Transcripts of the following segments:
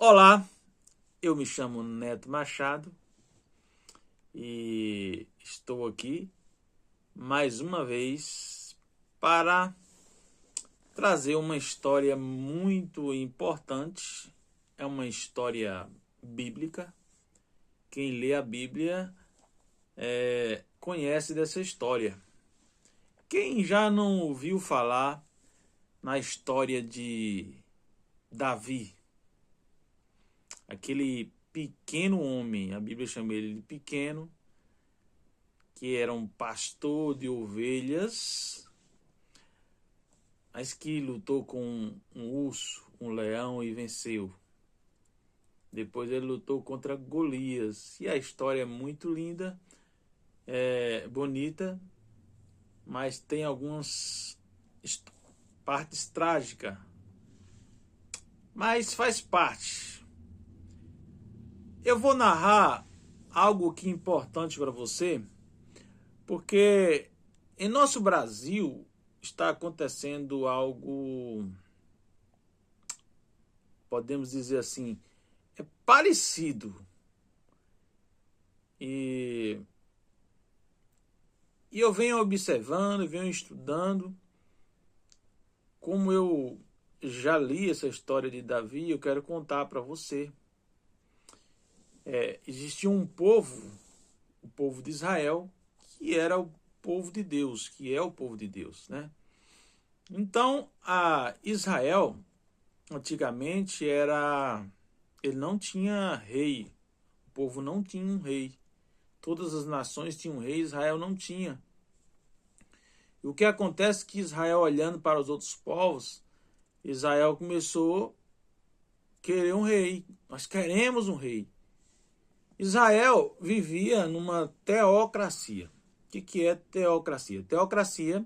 Olá, eu me chamo Neto Machado e estou aqui mais uma vez para trazer uma história muito importante. É uma história bíblica. Quem lê a Bíblia conhece dessa história. Quem já não ouviu falar na história de Davi? Aquele pequeno homem, a Bíblia chama ele de pequeno, que era um pastor de ovelhas, mas que lutou com um urso, um leão e venceu. Depois ele lutou contra Golias. E a história é muito linda, é bonita, mas tem algumas partes trágicas. Mas faz parte. Eu vou narrar algo que é importante para você, porque em nosso Brasil está acontecendo algo, podemos dizer assim, é parecido. E, e eu venho observando, venho estudando, como eu já li essa história de Davi, eu quero contar para você. Existia um povo, o povo de Israel, que era o povo de Deus, que é o povo de Deus, né? Então, a Israel, antigamente, ele não tinha rei, o povo não tinha um rei. Todas as nações tinham um rei, Israel não tinha. E o que acontece é que Israel, olhando para os outros povos, Israel começou a querer um rei. Nós queremos um rei. Israel vivia numa teocracia. O que é teocracia? Teocracia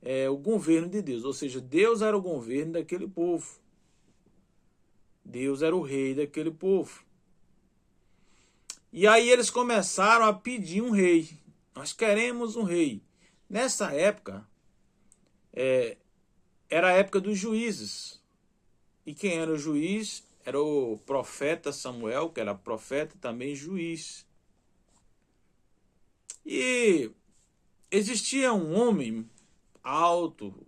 é o governo de Deus, ou seja, Deus era o governo daquele povo. Deus era o rei daquele povo. E aí eles começaram a pedir um rei. Nós queremos um rei. Nessa época, era a época dos juízes. E quem era o juiz? Era o profeta Samuel, que era profeta também juiz. E existia um homem alto,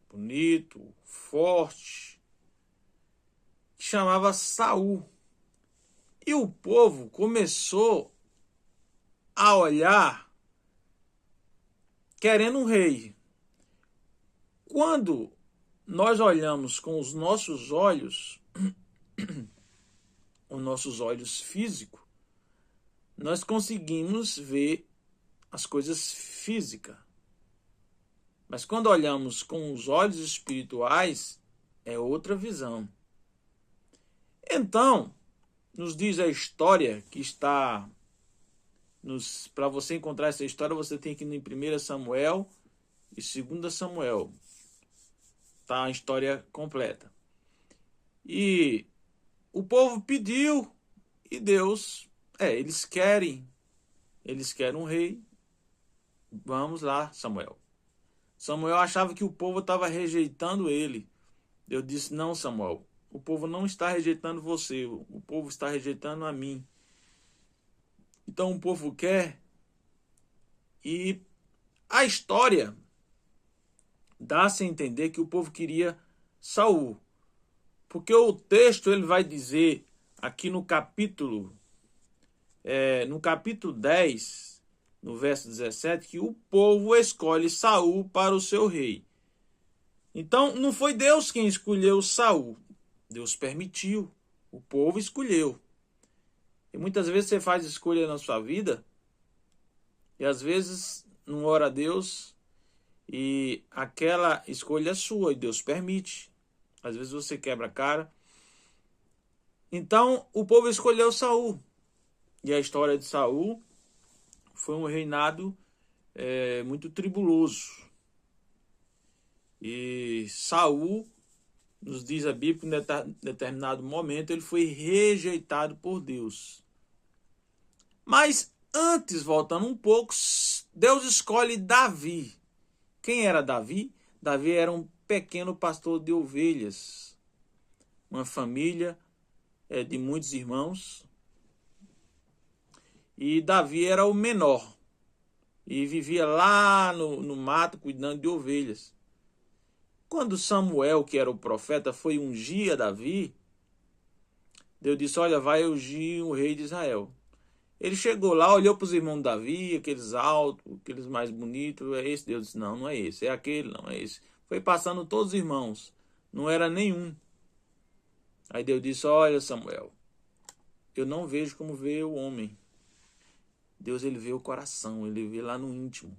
bonito, forte, que chamava Saul. E o povo começou a olhar querendo um rei. Quando nós olhamos com os nossos olhos físicos, nós conseguimos ver as coisas físicas. Mas quando olhamos com os olhos espirituais, é outra visão. Então, nos diz a história que está para você encontrar essa história, você tem que ir em 1 Samuel e 2 Samuel. Tá a história completa. E o povo pediu e Deus, eles querem um rei. Vamos lá, Samuel. Samuel achava que o povo estava rejeitando ele. Deus disse: não, Samuel, o povo não está rejeitando você, o povo está rejeitando a mim. Então o povo quer. E a história dá-se a entender que o povo queria Saul. Porque o texto ele vai dizer aqui no capítulo 10, no verso 17, que o povo escolhe Saul para o seu rei. Então não foi Deus quem escolheu Saul. Deus permitiu. O povo escolheu. E muitas vezes você faz escolha na sua vida e às vezes não ora a Deus e aquela escolha é sua e Deus permite. Às vezes você quebra a cara. Então o povo escolheu Saul. E a história de Saul foi um reinado muito tribuloso. E Saul, nos diz a Bíblia, que em determinado momento ele foi rejeitado por Deus. Mas antes, voltando um pouco, Deus escolhe Davi. Quem era Davi? Davi era um pequeno pastor de ovelhas. Uma família de muitos irmãos. E Davi era o menor. E vivia lá no mato cuidando de ovelhas. Quando Samuel, que era o profeta, foi ungir a Davi, Deus disse: olha, vai ungir o rei de Israel. Ele chegou lá, olhou para os irmãos de Davi, aqueles altos, aqueles mais bonitos. É esse? Deus disse: não, não é esse. É aquele, não é esse. Foi passando todos os irmãos. Não era nenhum. Aí Deus disse: olha, Samuel, eu não vejo como vê o homem. Deus, ele vê o coração, ele vê lá no íntimo.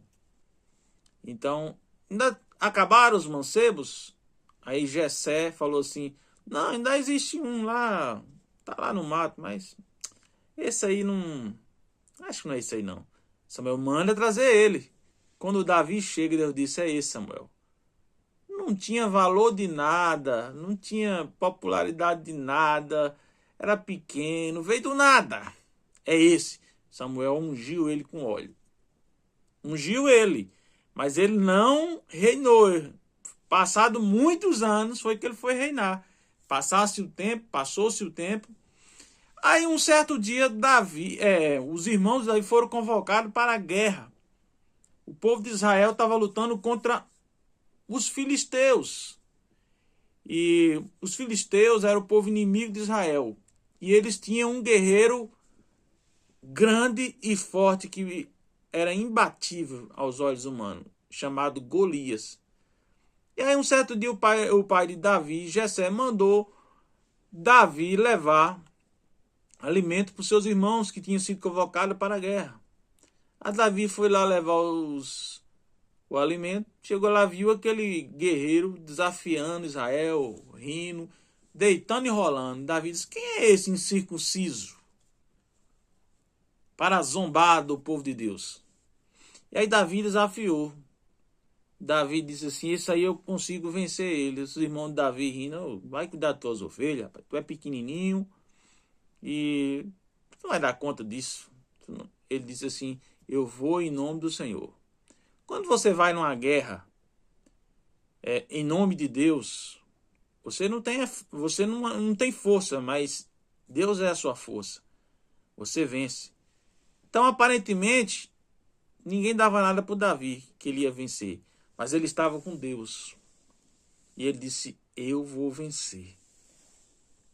Então, ainda acabaram os mancebos. Aí Jessé falou assim: não, ainda existe um lá, tá lá no mato, mas esse aí não, acho que não é esse aí não. Samuel manda trazer ele. Quando Davi chega, Deus disse: é esse, Samuel. Não tinha valor de nada, não tinha popularidade de nada, era pequeno, veio do nada. É esse. Samuel ungiu ele com óleo. Ungiu ele, mas ele não reinou. Passado muitos anos foi que ele foi reinar. Passou-se o tempo. Aí um certo dia os irmãos de Davi foram convocados para a guerra. O povo de Israel estava lutando contra os filisteus. E os filisteus eram o povo inimigo de Israel. E eles tinham um guerreiro grande e forte que era imbatível aos olhos humanos, chamado Golias. E aí um certo dia o pai de Davi, Jessé, mandou Davi levar alimento para os seus irmãos que tinham sido convocados para a guerra. A Davi foi lá levar o alimento, chegou lá, viu aquele guerreiro desafiando Israel, rindo, deitando e rolando. Davi disse: quem é esse incircunciso para zombar do povo de Deus? E aí Davi desafiou. Davi disse assim: esse aí eu consigo vencer ele. Os irmãos de Davi rindo: vai cuidar das tuas ovelhas, rapaz. Tu é pequenininho e tu não vai dar conta disso. Ele disse assim: eu vou em nome do Senhor. Quando você vai numa guerra em nome de Deus, você não tem força, mas Deus é a sua força. Você vence. Então, aparentemente, ninguém dava nada para o Davi que ele ia vencer, mas ele estava com Deus. E ele disse: eu vou vencer.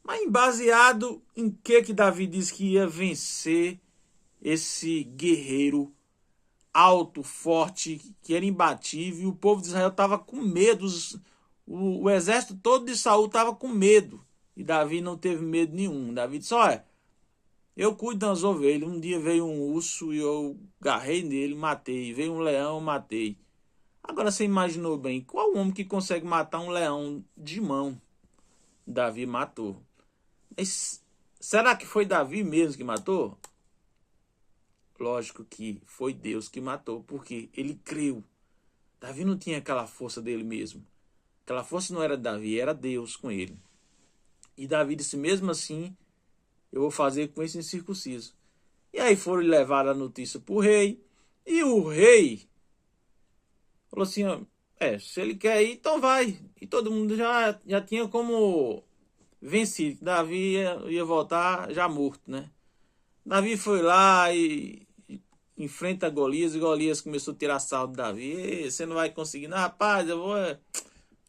Mas baseado em que Davi disse que ia vencer esse guerreiro alto, forte, que era imbatível, e o povo de Israel estava com medo, o exército todo de Saul estava com medo, e Davi não teve medo nenhum. Davi disse: olha, eu cuido das ovelhas. Um dia veio um urso e eu agarrei nele, matei. Veio um leão, matei. Agora você imaginou bem, qual homem que consegue matar um leão de mão? Davi matou. Mas será que foi Davi mesmo que matou? Lógico que foi Deus que matou, porque ele creu. Davi não tinha aquela força dele mesmo. Aquela força não era de Davi, era Deus com ele. E Davi disse: mesmo assim, eu vou fazer com esse incircunciso. E aí foram levar a notícia para o rei. E o rei falou assim: se ele quer ir, então vai. E todo mundo já tinha como vencido. Davi ia voltar já morto, né? Davi foi lá e enfrenta Golias, e Golias começou a tirar sarro de Davi: você não vai conseguir, não, rapaz, eu vou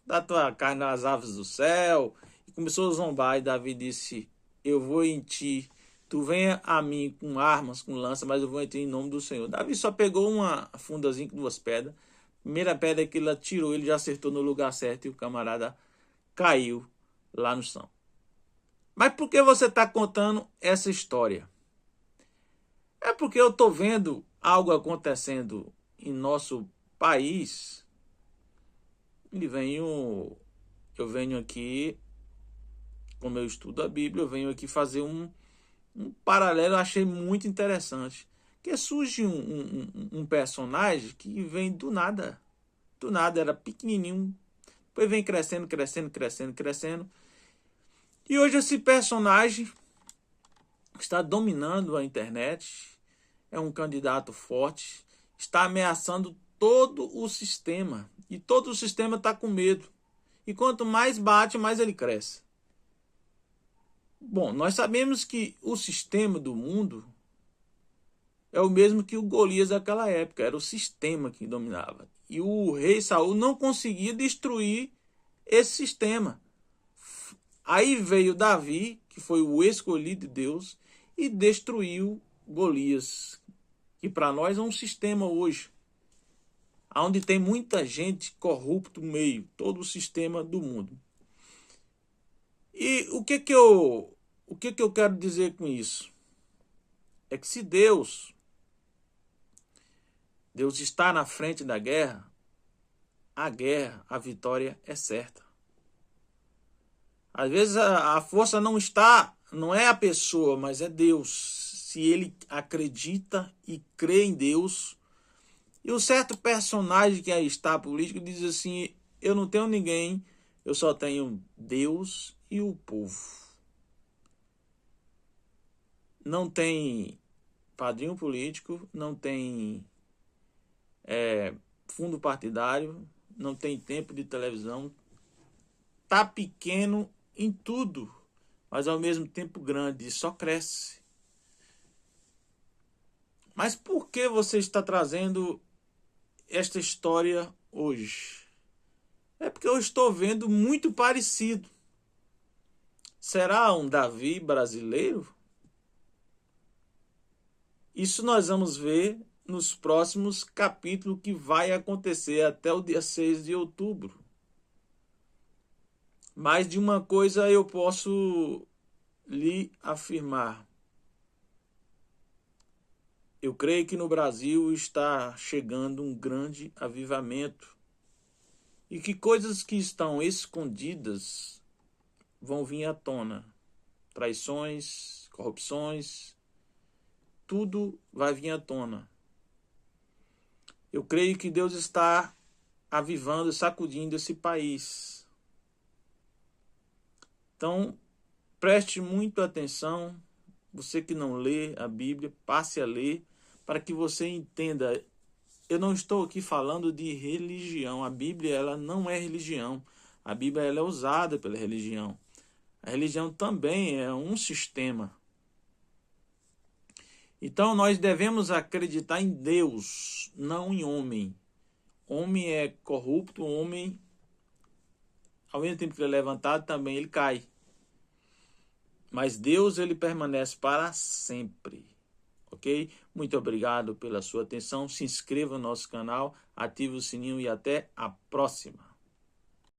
dar tua carne nas aves do céu. E começou a zombar, e Davi disse: eu vou em ti, tu venha a mim com armas, com lança, mas eu vou em ti em nome do Senhor. Davi só pegou uma fundazinha com 2 pedras. Primeira pedra que ele atirou, ele já acertou no lugar certo, e o camarada caiu lá no chão. Mas por que você está contando essa história? É porque eu estou vendo algo acontecendo em nosso país. Eu venho aqui, como eu estudo a Bíblia, eu venho aqui fazer um paralelo. Eu achei muito interessante. Que surge um personagem que vem do nada. Do nada, era pequenininho. Depois vem crescendo, crescendo, crescendo, crescendo. E hoje esse personagem está dominando a internet. É um candidato forte, está ameaçando todo o sistema. E todo o sistema está com medo. E quanto mais bate, mais ele cresce. Bom, nós sabemos que o sistema do mundo é o mesmo que o Golias daquela época, era o sistema que dominava. E o rei Saul não conseguia destruir esse sistema. Aí veio Davi, que foi o escolhido de Deus, e destruiu Golias, que para nós é um sistema hoje, onde tem muita gente corrupta no meio, todo o sistema do mundo. E o que eu quero dizer com isso? É que se Deus está na frente da guerra, a vitória é certa. Às vezes a força não é a pessoa, mas é Deus. Se ele acredita e crê em Deus. E o certo personagem que aí está político diz assim: eu não tenho ninguém, eu só tenho Deus e o povo. Não tem padrinho político, não tem fundo partidário, não tem tempo de televisão. Tá pequeno em tudo, mas ao mesmo tempo grande, só cresce. Mas por que você está trazendo esta história hoje? É porque eu estou vendo muito parecido. Será um Davi brasileiro? Isso nós vamos ver nos próximos capítulos que vai acontecer até o dia 6 de outubro. Mas de uma coisa eu posso lhe afirmar. Eu creio que no Brasil está chegando um grande avivamento e que coisas que estão escondidas vão vir à tona. Traições, corrupções, tudo vai vir à tona. Eu creio que Deus está avivando e sacudindo esse país. Então, preste muita atenção. Você que não lê a Bíblia, passe a ler para que você entenda. Eu não estou aqui falando de religião. A Bíblia ela não é religião. A Bíblia ela é usada pela religião. A religião também é um sistema. Então nós devemos acreditar em Deus, não em homem. Homem é corrupto, homem, ao mesmo tempo que ele é levantado, também ele cai. Mas Deus ele permanece para sempre. Ok? Muito obrigado pela sua atenção. Se inscreva no nosso canal, ative o sininho e até a próxima.